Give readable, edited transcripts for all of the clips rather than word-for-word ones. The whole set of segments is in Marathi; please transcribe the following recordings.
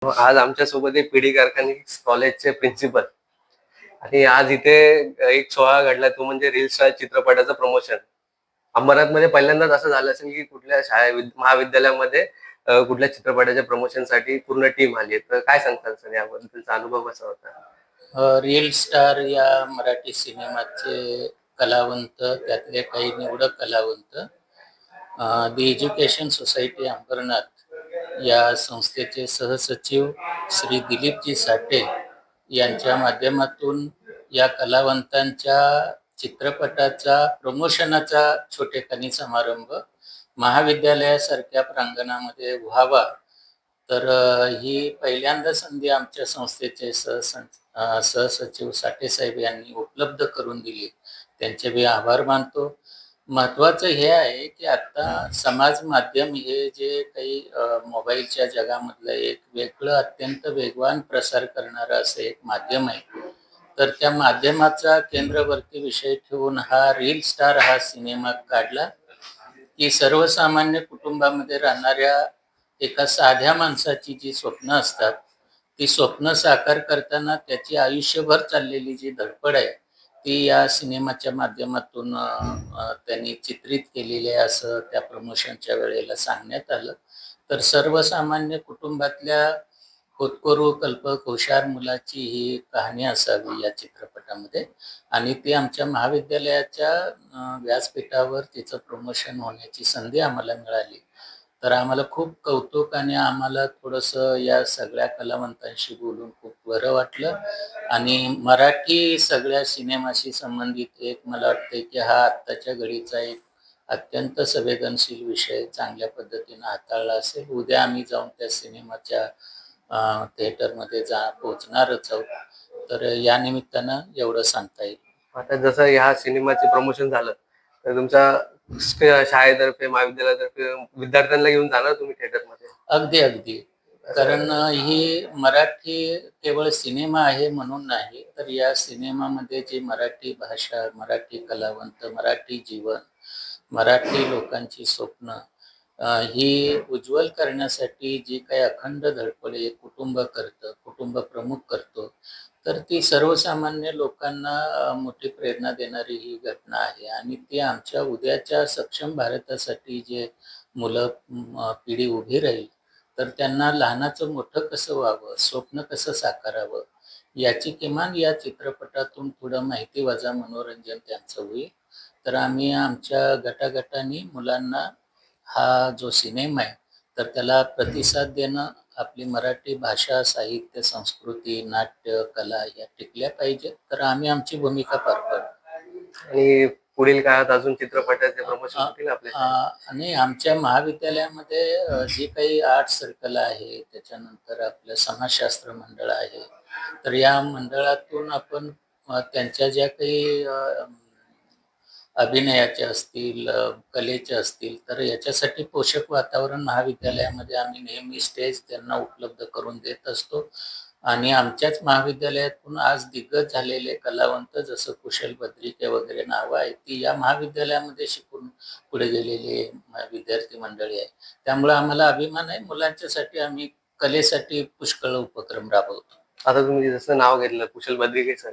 आज आमच्या सोबत एक पीडी कारखाने कॉलेजचे प्रिन्सिपल आणि आज इथे एक सोहळा घडला तो म्हणजे रील स्टार चित्रपटाचं प्रमोशन. अंबरनाथ मध्ये पहिल्यांदाच असं झालं असेल की कुठल्या महाविद्यालयामध्ये कुठल्या चित्रपटाच्या प्रमोशन साठी पूर्ण टीम आली आहे. तर काय सांगताल सर याबद्दलचा अनुभव कसा होता? रील स्टार या मराठी सिनेमाचे कलावंत, त्यातले काही निवडक कलावंत दी एज्युकेशन सोसायटी अंबरनाथ या संस्थेचे सहसचिव श्री दिलीपजी साठे यांच्या माध्यमातून या कलावंतांच्या चित्रपटाचा प्रमोशनाचा छोटेखानी समारंभ महाविद्यालयासारख्या प्रांगणामध्ये व्हावा. तर ही पहिल्यांदा संधी आमच्या संस्थेचे सहसचिव साठे साहेब यांनी उपलब्ध करून दिली. त्यांचे मी आभार मानतो. महत्वाचं हे आहे की आता समाज माध्यम हे जे काही मोबाईलच्या जगामधलं एक वेगळं अत्यंत वेगवान प्रसार करणारं असं एक माध्यम आहे. तर त्या माध्यमाचा केंद्रवर्ती विषय ठेवून हा रील स्टार हा सिनेमा काढला की सर्वसामान्य कुटुंबामध्ये राहणाऱ्या एका साध्या माणसाची जी स्वप्न असतात ती स्वप्न साकार करताना त्याची आयुष्यभर चाललेली जी धडपड आहे ती या सिनेमाच्या माध्यमातून त्यांनी चित्रित केलेली आहे असं त्या प्रमोशनच्या वेळेला सांगण्यात आलं. तर सर्वसामान्य कुटुंबातल्या होतकरू कल्पक हुशार मुलाची ही कहाणी असावी या चित्रपटामध्ये आणि ती आमच्या महाविद्यालयाच्या व्यासपीठावर तिचं प्रमोशन होण्याची संधी आम्हाला मिळाली. तर आम्हाला खूप कौतुक आणि आम्हाला थोडंसं या सगळ्या कलावंतांशी बोलून खूप बरं वाटलं आणि मराठी सगळ्या सिनेमाशी संबंधित एक मला वाटतं की हा आत्ताच्या घडीचा एक अत्यंत संवेदनशील विषय चांगल्या पद्धतीनं हाताळला असेल. उद्या आम्ही जाऊन त्या सिनेमाच्या थिएटरमध्ये पोहोचणारच आहोत. तर या निमित्तानं एवढं सांगता येईल. आता जसं ह्या सिनेमाचे प्रमोशन झालं तर तुमच्या शाळेतर्फे महाविद्यालयातर्फे विद्यार्थ्यांना घेऊन जाणार तुम्ही थिएटरमध्ये? अगदी अगदी. कारण ही मराठी केवळ सिनेमा आहे म्हणून नाही, तर या सिनेमामध्ये जी मराठी भाषा, मराठी कलावंत, मराठी जीवन, मराठी लोकांची स्वप्न ही उज्ज्वल करण्यासाठी जी काही अखंड धडपड एक कुटुंब करतं, कुटुंब प्रमुख करतो, तर ती सर्वसामान्य लोकांना मोठी प्रेरणा देणारी ही घटना आहे आणि ती आमच्या उद्याच्या सक्षम भारतासाठी जे मुलं पिढी उभी राहील तर त्यांना लहानाचं मोठं कसं व्हावं, स्वप्न कसं साकारावं याची किमान या चित्रपटातून थोडं माहिती वजा मनोरंजन त्यांचं होईल. तर आम्ही आमच्या गटागटाने मुलांना हा जो सिनेमा आहे तर त्याला प्रतिसाद देणं, आपली मराठी भाषा, साहित्य, संस्कृती, नाट्य, कला या टिकल्या पाहिजेत. तर आम्ही आमची भूमिका पार पाडू. आणि पुढील काळात अजून चित्रपटाचे प्रमोशन होतील आपल्या? आणि आमच्या महाविद्यालयामध्ये जे काही आर्ट सर्कल आहे, त्याच्यानंतर आपलं समाजशास्त्र मंडळ आहे. तर या मंडळातून आपण त्यांच्या ज्या काही अभिनयाचे असतील, कलेचे असतील, तर याच्यासाठी पोषक वातावरण महाविद्यालयामध्ये आम्ही नेहमी स्टेज त्यांना उपलब्ध करून देत असतो आणि आमच्याच महाविद्यालयातून आज दिग्गज झालेले कलावंत जसं कुशल बद्रिके वगैरे नावं आहेत ती या महाविद्यालयामध्ये शिकून पुढे गेलेले विद्यार्थी मंडळी आहे. त्यामुळे आम्हाला अभिमान आहे. मुलांच्यासाठी आम्ही कलेसाठी पुष्कळ उपक्रम राबवतो. आता तुम्ही जसं नाव घेतलं कुशल बद्रिके सर,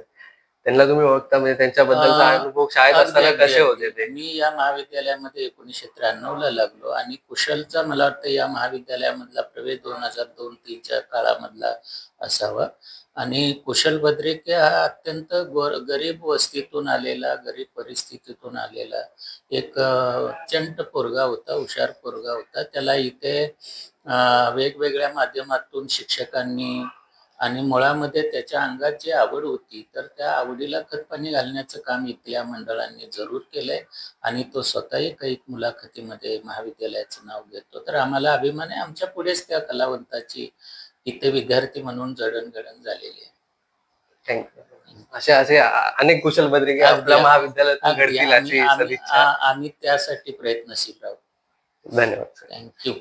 त्यांना तुम्ही ओळखता म्हणजे त्यांच्याबद्दलचा अनुभव शाळेत असताना कसे होते ते? मी या महाविद्यालयामध्ये 1993 ला लागलो आणि कुशलचा मला वाटतं या महाविद्यालयामधला प्रवेश 2002-3च्या काळामधला असावा आणि कुशल बद्रिके हा अत्यंत गरीब वस्तीतून आलेला, गरीब परिस्थितीतून आलेला एक चंट पोरगा होता, हुशार पोरगा होता. त्याला इथे वेगवेगळ्या माध्यमातून शिक्षकांनी आणि मुळामध्ये त्याच्या अंगात जी आवड होती तर त्या आवडीला खतपाणी घालण्याचं काम इथल्या मंडळांनी जरूर केलंय आणि तो स्वतःही काही मुलाखतीमध्ये महाविद्यालयाचं नाव घेतो. तर आम्हाला अभिमान आहे. आमच्या पुढेच त्या कलावंताची इथे विद्यार्थी म्हणून जडणघडण झालेली आहे. थँक्यू. असे असे अनेक कुशल बद्रिके आपल्या महाविद्यालयातून घडतील अशी सदिच्छा. आम्ही त्यासाठी प्रयत्नशील आहोत. धन्यवाद. थँक्यू.